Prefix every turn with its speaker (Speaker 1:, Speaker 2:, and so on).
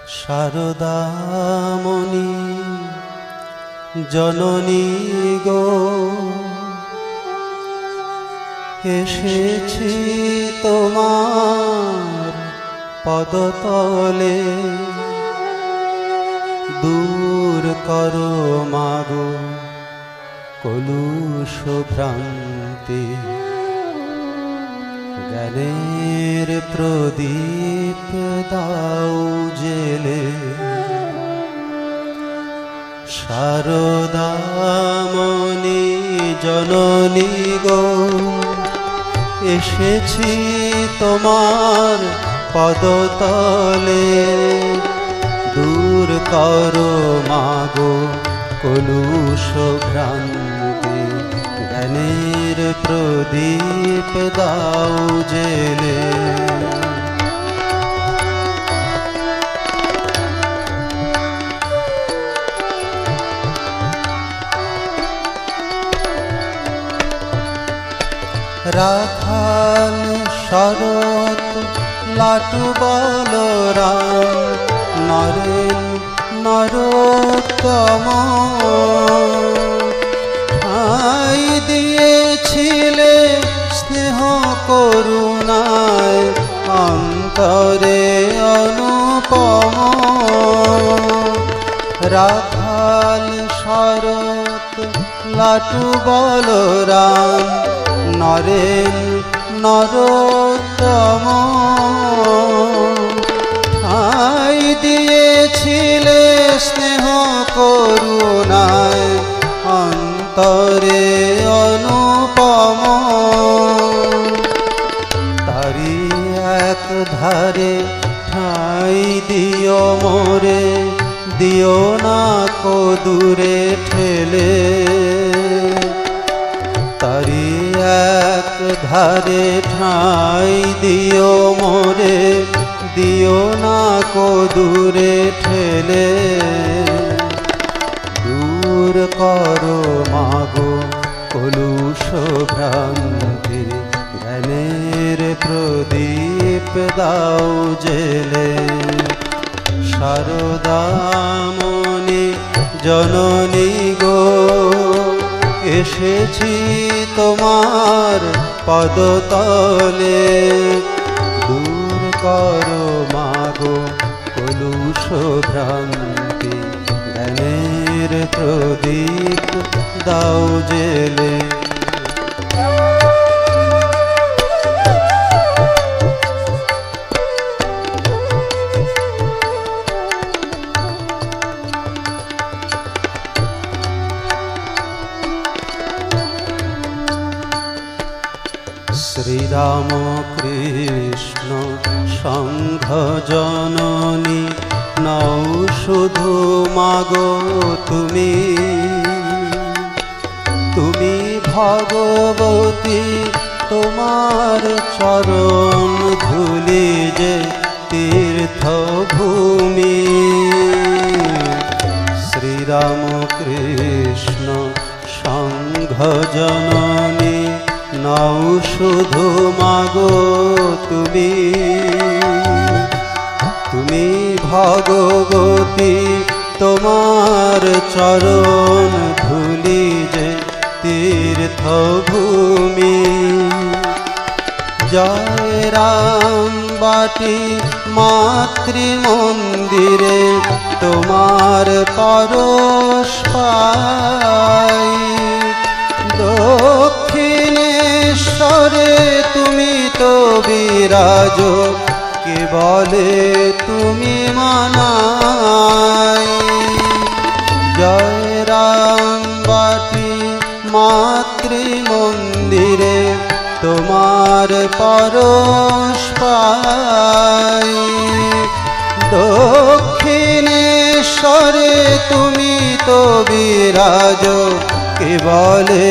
Speaker 1: শারদামণি জননী গো, এসেছি তোমার পদতলে, দূর করো মাগো কলুষ ভ্রান্তি, জ্ঞানের প্রদীপ দাও জেলে। শারদামণি জননী গো, এসেছি তোমার পদতলে, দূর করো মাগো কলুষ ভ্রান্তি, জ্ঞানের প্রদীপ দাও জেলে। রাখাল শরৎ লাটু বলরাম, নরেন নরোত্তম, ঠাই দিয়েছিলে স্নেহ করুণায়, অন্তরে অনুপম। রাখাল শরৎ লাটু বলরাম, নরেন নরোত্তম, ঠাই দিয়েছিলে স্নেহ করুণায়, অন্তরে অনুপম। তারি এক ধারে ঠাই দিও মোরে, দিও না কো দূরে ঠেলে। তারি এক ধারে ঠাই দিও মোরে, দিও না কো দূরে ঠেলে। দূর করো মাগো কলুষ ভ্রান্তি, জ্ঞানের প্রদীপ দাও জেলে। শারদামণি জননী গো, এসেছি তোমার পদতলে, দূর করো মাগো কলুষ ভ্রান্তি, জ্ঞানের প্রদীপ দাও জেলে। শ্রীরাম কৃষ্ণ সংঘ জননী, নও শুধু মাগো তুমি, তুমি ভগবতী, তোমার চরণ ধুলি যে তীর্থভূমি। শ্রীরাম কৃষ্ণ সংঘ জননী, নও শুধু মাগো তুমি, তুমি ভগবতী, তোমার চরণ ধুলি যে তীর্থভূমি। জয় রাম বাটি মাতৃমন্দিরে, তোমার পরশ পাই। দক্ষিণেশ্বরে তুমি তো বিরাজ, কে বলে তুমি মানাই। জয় রাম বাটি মাতৃমন্দিরে, তোমার পরশ পাই। দক্ষিণেশ্বরে তুমি তো বিরাজ, কে বলে